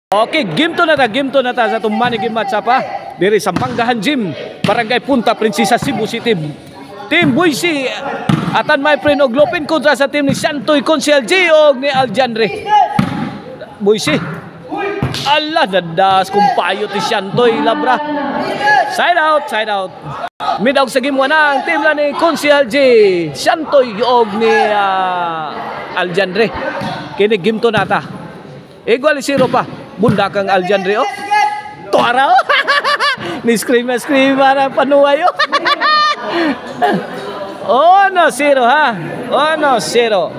Okay, game to na ta sa tumani game match pa. Diri sa Manggahan Gym, Barangay Punta Princesa, Cebu City. Team Boise atan my friend og Lopin kontra sa team ni Santoy Consel G og ni Aljanre. Boise. Allah dadas kumpayo ti Santoy labra. Side out. Midaog sa game 1 ang team la ni Consel G, Santoy og ni Aljanre. Kini game to nata. Igual 0 pa. Bunda kang Aljanre oh. Tuara oh. Ni scream na panuway oh. Oh no 0 ha. Oh no 0.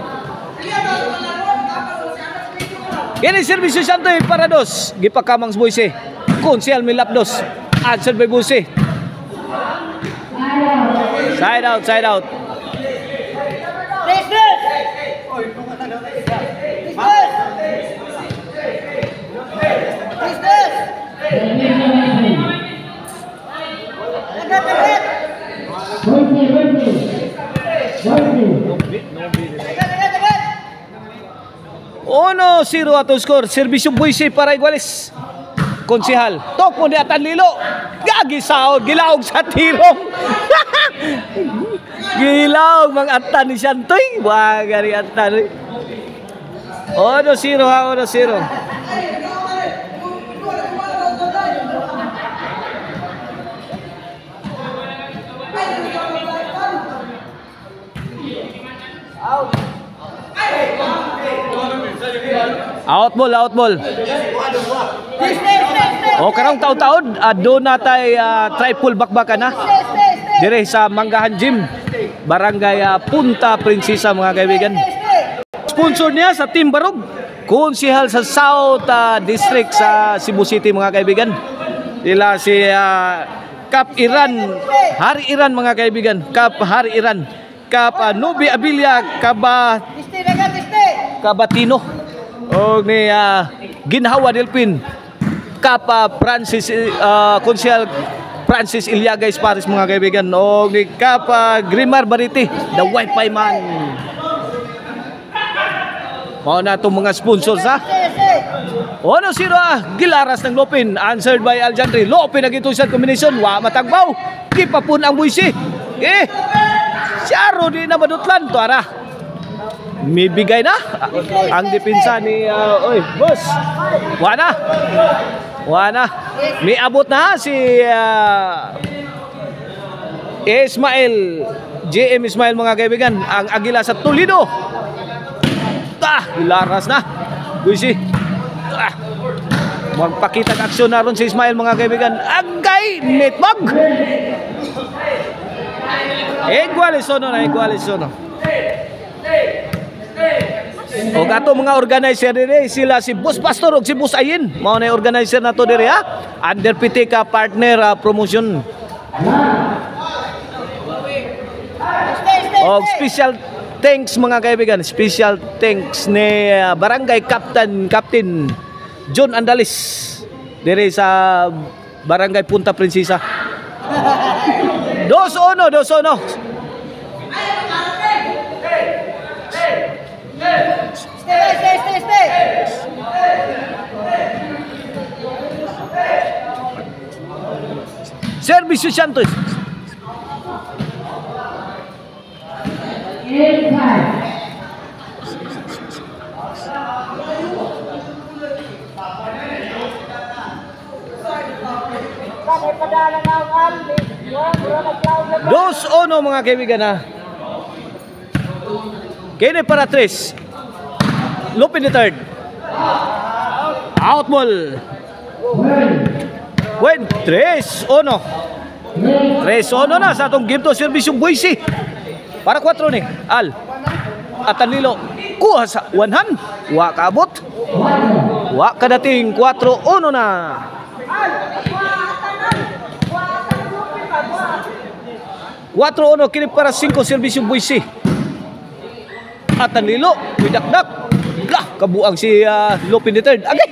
Kini serbisyo Santoy para dos. Gipakamang sa Boise. Consel milapdos. Answer by Boise. Side out. Ono 0 ato score. Serbisyo Boise para igualis. Konsehal. Tok mo ni Atanlilo. Gagi saod. Gilaog sa tirong. Gilaog mga Atan ni Santoy. Wagari Atan. Ono 0 ha. Ono 0. Out ball. O karong taon-taon do natay triple bakbakan na. Dire sa Manggahan Gym, Barangay Punta Princesa mga kaibigan. Sponsor niya sa Team Barog, konsehal sa South District sa Cebu City mga kaibigan. Sila si Kap Iran, Hari Iran mga kaibigan. Kap Hari Iran, Kap Nubi Abilia, Kabatino. O ni Ginhawa Delpin, Kapa Francis Consel Francis Ilyagay Paris mga kaibigan. O ni Kapa Grimar Bariti, the Wi-Fi man. Mao na itong mga sponsors ha. O no 0 Gilaras ng Lopin, answered by Aljanre. Lopin nagitusan combination, wa matagbaw. Kipapun ang Boise. Siyaro di na madutlan to ara. Mibigay na ang depensa ni boss. Wana. May abot na si Ismail, JM Ismail mga kaibigan, ang Agila sa Toledo. Laras na. Boise. Magpakita ng aksyon na ron si Ismail mga kaibigan. Agay netbag. Igualisono. O gato mga organizer dire sila si Boss Pastor ug si Boss Ayin. Mao na organizer nato dire ha. Under PTK partner promotion. O special thanks mga kaibigan. Special thanks ni Barangay Captain John Andalis dire sa Barangay Punta Princesa. 2-1. Stay. Serbisyo Santos. Dos ono mga kaibigan ha. Kini para 3. Lopin the third. Out ball. Win 3-1 na sa atong game to. Serbisyo Boise para 4 ni Al Atanlilo. Kuha sa 1 hand. Wa kaabot. Wa kadating 4-1 na. Cuatro ono kini para 5 serbisyo Boise. Atanlilo widakdak. Lah kabuang si Lopin the third. Agay.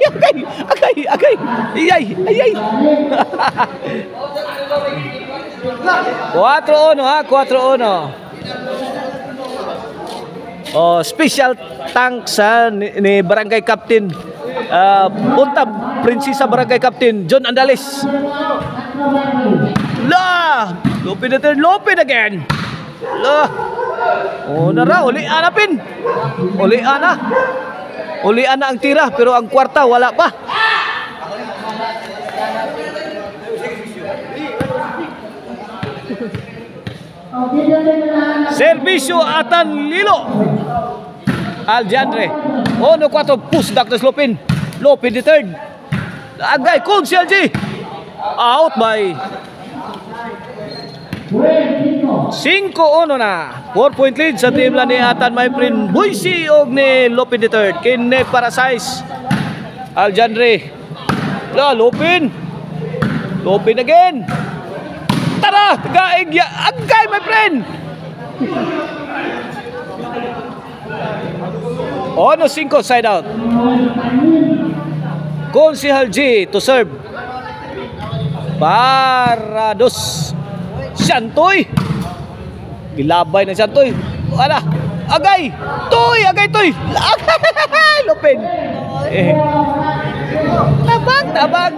Ayay. 4-1 ha, 4-1. Oh, special thanks sa ni Barangay Captain Punta Prinsesa Barangay Captain John Andales. La! Lupin na third, Lupin again. La! O nara, ulian na pin. Ulian na. Ulian na ang tira, pero ang kwarta wala pa. Servisyo Atan Lilo. Aljandre. 1-4 push back to Lupin. Lupin the third. Agay kung si LG. Out by 5-1 na. 4-point lead sa team lang ni Atan Mayprin Buisi og ni Lupin the third. Kine para size. Aljandre. La Lupin. Lupin again. Tara, gaig ya. Agay my friend. Ono 5 side out. Konsihal G to serve. Para dos. Santoy. Gilabay ng Santoy. Ala, agay. Toy, agay toy. Lupin. Tabang, tabang.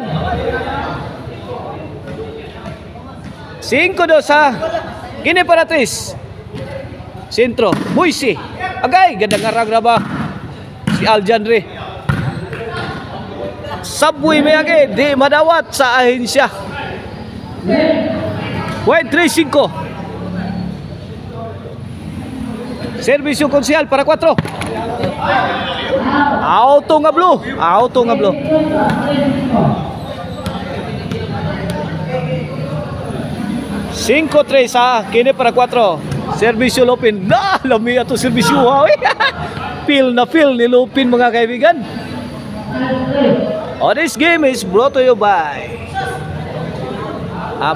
5-2 ha. Kini para Tris. Sentro, Buisi. Agay, gandang arag na ba si Aljandre. Subway may agay, di madawat sa ahensya. Wait, 3-5. Servisyo Konsihal para 4. Auto nga blue. Auto nga blue. 5-3 ha. Kini para 4. Servisyo Lupin. Na, lami ato servisyo. Feel na feel ni Lupin mga kaibigan. This game is brought to you by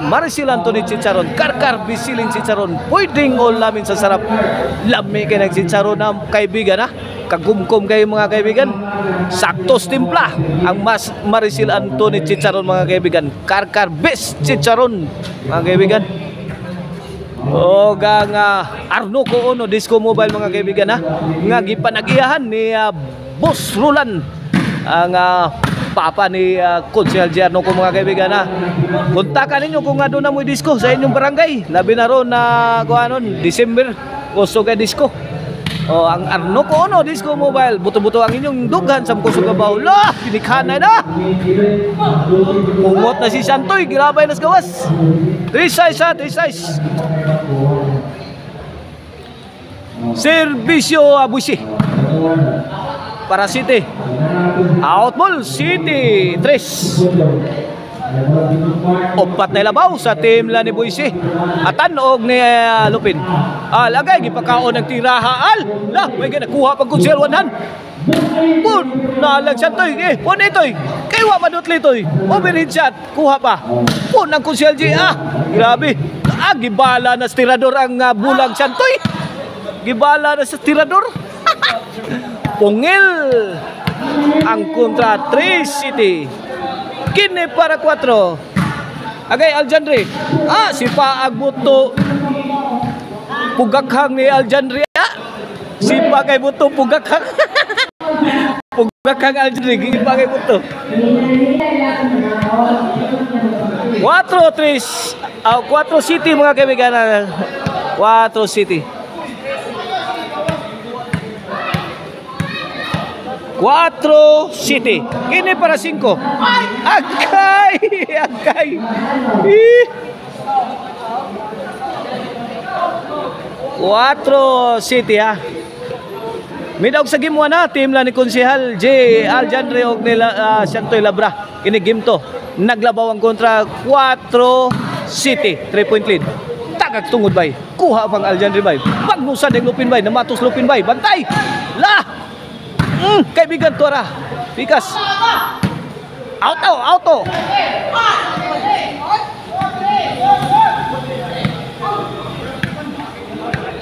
Maricel Anthony Chicharon. Karkar bisiling Chicharon. Pwedeng all namin sa sarap. Lami kayo ng Chicharon na kaibigan ha. Kagumkum kayo mga kaibigan. Saktos timpla ang Maricel Anthony Chicharon mga kaibigan. Karkar best Chicharon mga kaibigan. O nga Arno ko ono Disco Mobile mga kaibigan ha. Nga gipanagiyahan ni Boss Roland ang papa ni Konsehal Giarno ko mga kaibigan ha. Kontakan ninyo kung nga doon na mo'y disco sa inyong barangay. Labi na ron na December gusto ka disco. O ang Arno ko ono Disco Mobile. Buto-buto ang inyong dughan sa Mkuso Gabaw. La! Pinikhanay na! Pungot na si Santoy. Girabay na sa gawas. 3-6 ha, 3-6. Servisyo Buisi para City. Out ball City 3. Opat na ilabaw sa team lang ni Buisi. Atan og ni Lupin. Lagay gipakaon ng tirahaan. La, may ginakuha pag Konsehal 100. Pun, nalang Santoy. Pun ito'y. Kaywa madutli ito'y. Overhead shot. Kuha pa. Pun ang Konsehal G. Grabe. Gibala na sa tirador ang bulang Santoy. Gibala na sa tirador. Pungil ang kontra 3 City. Kini para 4. Agay Aljandre. Si Paag Buto. Pugakhang ni Aljandre. Si Paag Buto pugakhang. Pugakhang Aljandre. Paag Buto. 4 City mga kaibigan. 4 City. 4 City. Kini para 5. Agay! Agay! 4 City ha. Midawg sa game 1 ha. Team lang ni Konsehal J. Aljandre og ni Santoy Labra. Kini game to. Naglabaw ang kontra 4 City. 3-point lead. Tagag tungod bay. Kuha pang Aljandre bay. Pagnusan ng Lupin bay. Namatos Lupin bay. Bantay! La! Kaibigan Tora. Pikas. Auto.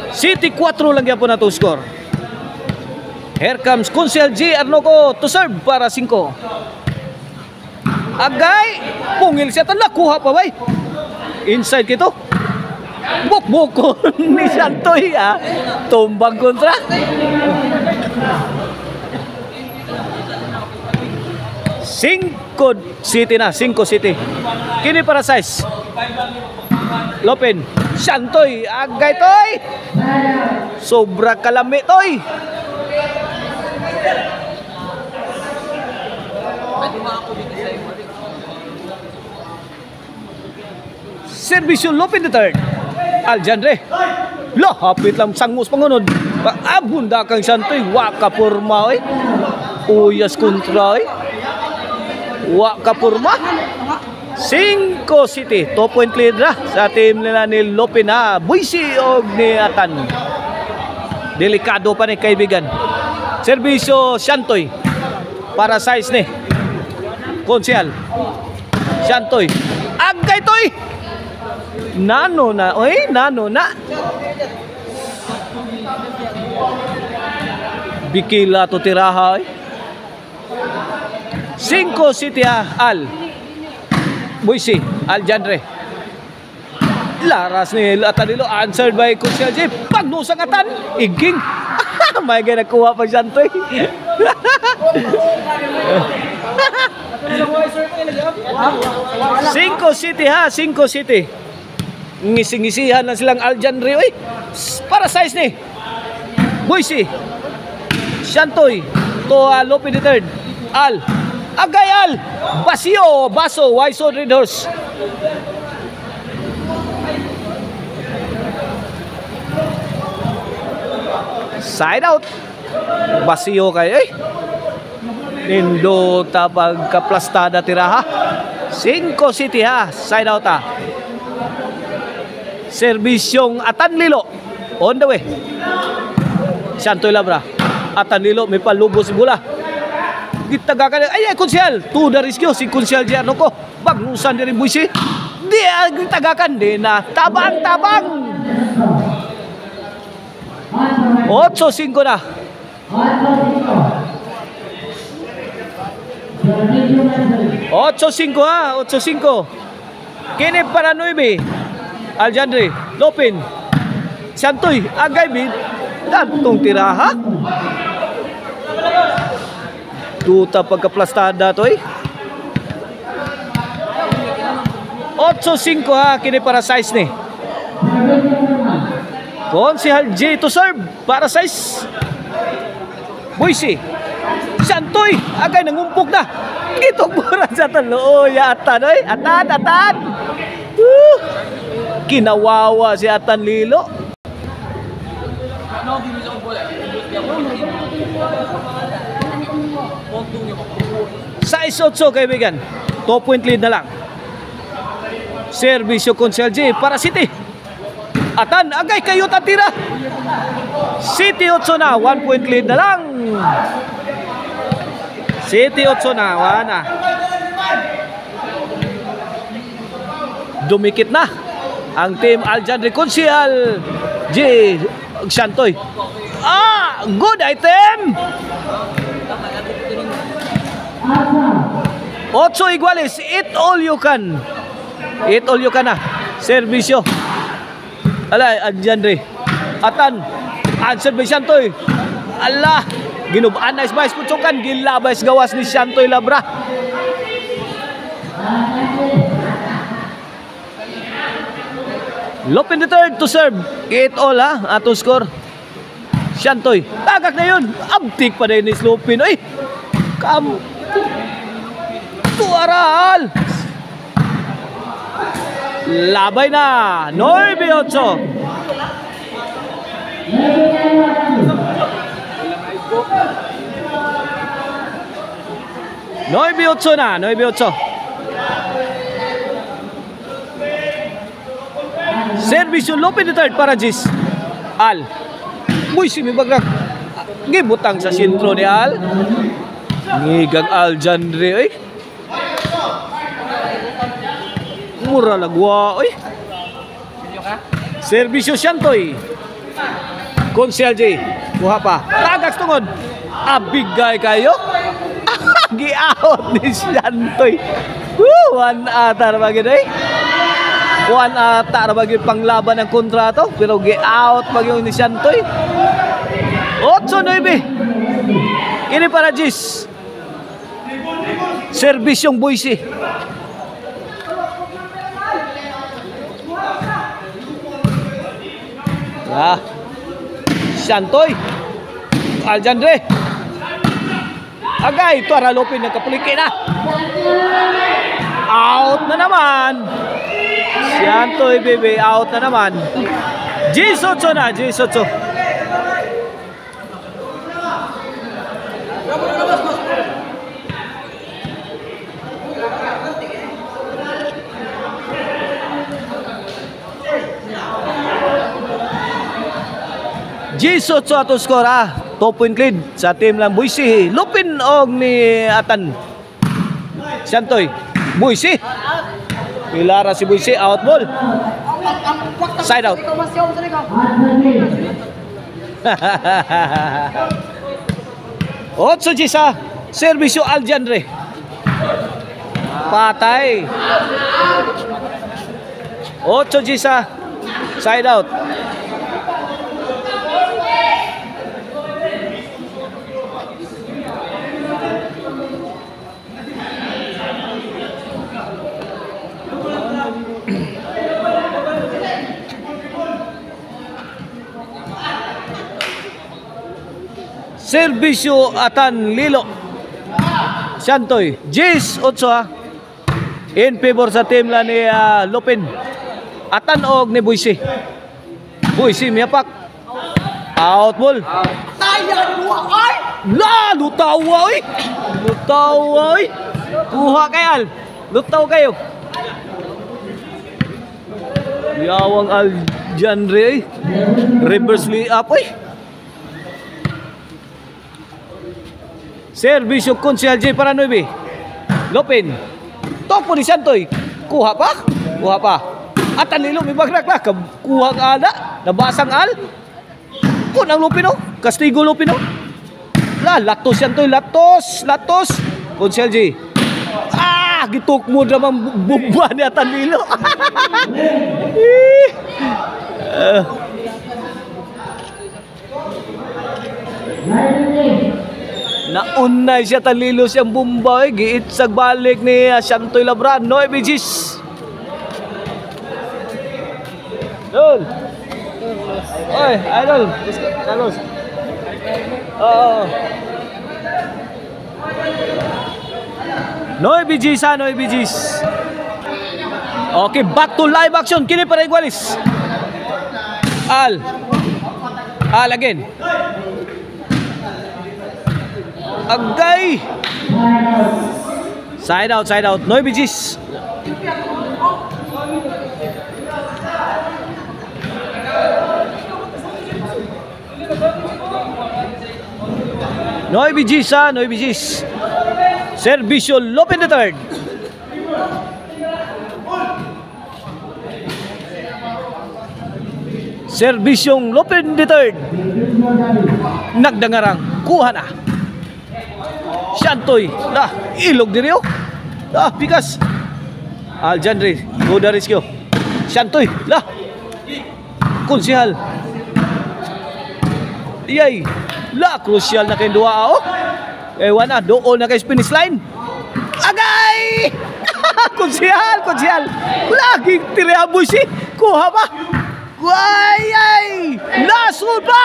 City 4 lang yapon na to score. Here comes Konsehal G. Arnoco to serve para 5. Agay. Pungil siya tala. Kuha pa bay. Inside kito. Bukbukon ni Santoy ha. Tumbang kontra. 5 City na, 5 City. Kini para size. Lopin, Santoy, agay toy. Sobra kalami toy. Servisyo Lopin the third. Aljandre. Lah, hapit lang sangus pangunod. Abunda kang Santoy, waka purma oy. Uyas kontra oy. Waka purma. 5 City, 2 point lead na sa team nila ni Lopin na Buisi o ni Atan. Delikado pa ni kaibigan. Servisyo Santoy para size ni Konsyal. Santoy, agay toy. Nano na, oy, nano na. Bikila to tiraha oy. 5 City Al Buisi, Aljandre. Laras ni Atanilo, answered by Konsyal J. Pagnusang Atan, iging. May gaya nakuha pa Santoy. 5 City ha, 5 City. Ngisi-ngisihan lang silang Aljandre. Uy, para size ni Buisi, Santoy, to Lopin the third. Al, Agayal, Basio, Baso, Waiso, Red Horse. Side out. Basio kayo eh. Nindo tapag kaplastada tiraha. 5 City ha, side out ha. Serbisyong Atanlilo on the way. Santoy Labra. Atanlilo may palubos bola. Gitagakan ay Konsyal. To the rescue si Konsyal Giano ko. Bagnusan din Buisi. Di gitagakan din na tabang-tabang. 8-5 na. 8-5 ha, 8-5. Kini para 9. Aljandre, Lopin, Santoy, agay bid. Datong tiraha. Tuta pagkaplastada to eh. 8-5 ha, kini para size ni Konsyal J to serve para size. Buisi, Santoy, agay nangumpog na. Itong buran sa talo. Ya Atan oy, Atan. Kinawawa si Atan Lilo. Size 8 kaibigan. 2 point lead na lang. Servisyo Konsyal J para City. Atan, agay kayo tatira. City 8 na, 1 point lead na lang. City 8 na, wana. Dumikit na ang team Aljandre Konsyal J Santoy. Good item. 8 iguales. Eat all you can. Eat all you can na. Servisyo. Alay, Aljandre. Atan. Answer by Santoy. Allah. Ginubaan na isbais putsukan. Gilabay gawas ni Santoy Labra. Lopin the third to serve. 8 all ha. Atong score. Santoy. Tagak na yun. Abtik pa rin ni Lopin. Uy. Tuaral. Labay na. 9-8. 9-8 na. 9-8. Servisyo Lopin the third para Jis. Al. Buisi may bagrak. Gibutang sa sintro ni Al. Ngigang Aljandre. Mura lagwa. Servisyo Santoy. Konsyal J. Kuha pa. Tagaks tungod. Abigay kayo. Gi-out ni Santoy. One atar bagay na One atar bagay panglaban ng kontrato. Pero gi-out bagay ni Santoy. 8-9. Ini para Jis. Servisyong Boise. Santoy. Aljandre. Agay, ito Aralopin nagkapuliki na. Out na naman. Santoy, baby, out na naman. G8 na, G8. G8 ato score 2 point lead sa team lang Boise. Lupin og ni Atan. Santoy. Boise. Pilara si Boise, out ball. Side out. Otso Gisa. Servisyo Aljandre. Patay. 8 Gisa. Side out. Servisyo Atan Lilo. Santoy. Jis 8 in favor sa team la ni Lupin. Atan og ni Boise. Boise miyapak. Out ball. La lutawa oy. Lutawa oy. Kuha kay Lutaw kayo. Yawang Aljandre. Reverse up oy. Servisyo Konsehal J para 9. Lopin. Topo ni Santoy. Kuha pa. Atan Lilo may bagrak la. Kuha ka ala. Nabasang Kung ang Lopin o. Castigo Lopin o. Latos Santoy. Latos. Konsehal J. Gituk mo naman bumba ni Atan Lilo. Naunay siya Talilo siyang Bombay. Giitsag balik ni Santoy Labran. 9 Gis. Idol. Oy, idol. Carlos. Oo. 9 Gis 9 Gis. Okay, back to live action. Kini para Igualis. Al again. Agay. Side out. 9 Gis. Noy Gis. Servisyo Lopin the third. Serbisyong Lopin the third. Nagdangarang. Kuha na. Santoy. Ilog diri oh. Pikas. Aljandre. Go the rescue. Santoy. Konsehal. Iyay. Crucial na kayong duwa oh. Ewan na. Doon na kayo finish line. Agay! Konsehal. Laging tiriaboy si. Kuha pa. Ay! Lasun pa!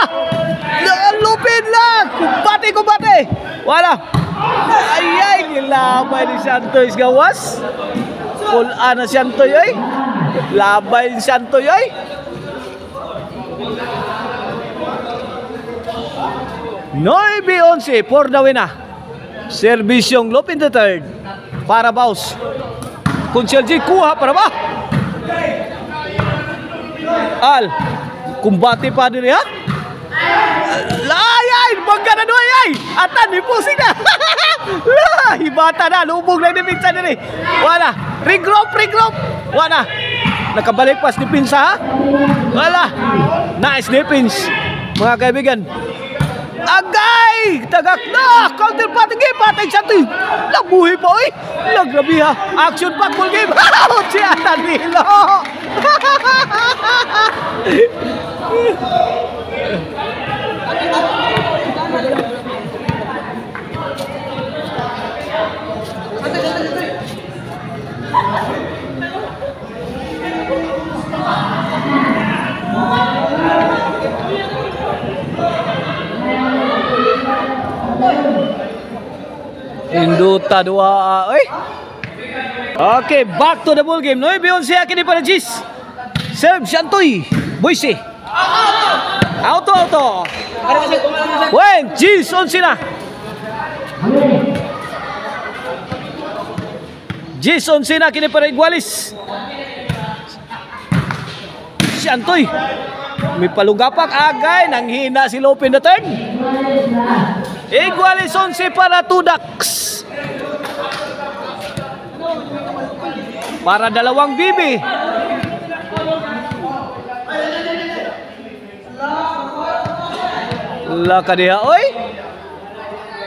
Lupin lang! Kumbate! Wala! Ay! Nilabay ni Santoy gawas. Pulaan na Santoy ay. Labay ni Santoy ay. Noibi 11 for the win na. Serbisyong Lupin the third. Para Baus. Konsehal J kuha para ba? Kumbate pa diri ha? Ay! Bangga na doy ay! Atan, ipusing na! Hibata na, lubog lang ni Pinsa diri. Wala! Regroup! Wala! Nakabalik pas ni Pinsa ha? Wala! Nice defense, mga kaibigan. Agay! Tagak na! Counter patay Santoy! Labuhi pa oy! Lagrabi ha! Action pack full game! Si Atan Lilo! Punta dua. Oy. Okay, back to the ball game. 9-11 kini para Gis. Serve Santoy. Boise. Auto. Wen, Gis on sina. Gis on sina kini para Igualis. Santoy. May palugapak agay nang hina si Lopin the third. Igualis 11 para Tudax. Para dalawang bibi. Laka diha oy.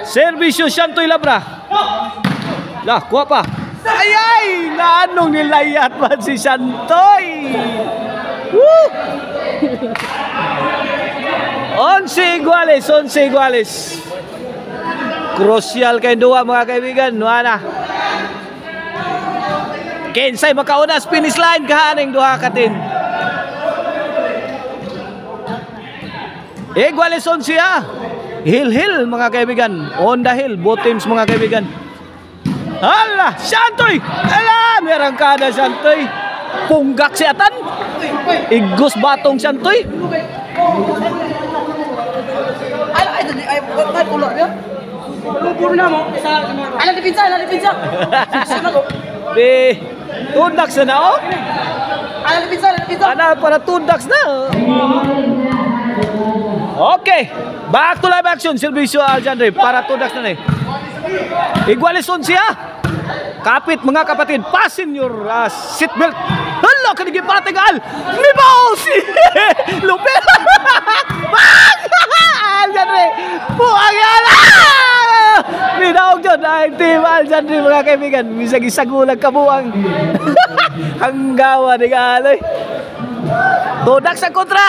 Servisyo Santoy Labra. Lah, kuha pa. Ay, naanong nilayat man si Santoy. Woo! 11 Iguales. Crucial kay duwa mga kaibigan. Nuana. Kinsay makauna sa finish line kahaning duha katin. Iguales 11 ah. Hill mga kaibigan. On the hill both teams mga kaibigan. Hala, Santoy. Ala, merang kada Santoy. Punggak si Atan. Igos batong Santoy. Ay, bukan ulo dia. Lubur na mo. Ala dipinsa. Di Tudax na oh. Ala dipinsa. Ana para Tudax na. Okay. Back to live action. Silvisio Aljandre para Tudax na ni. Igualis 11 ah. Kapit mga kapatid, pasin your seatbelt. Hala, kanigi patingal. Libaosi. Lupi. Aljandre. Buang yala. Minaog dyan. Ay, team Aljandre mga kaibigan. Bisa gisagulag kabuang. Hanggawa ni Galoy. Tudak sa kontra.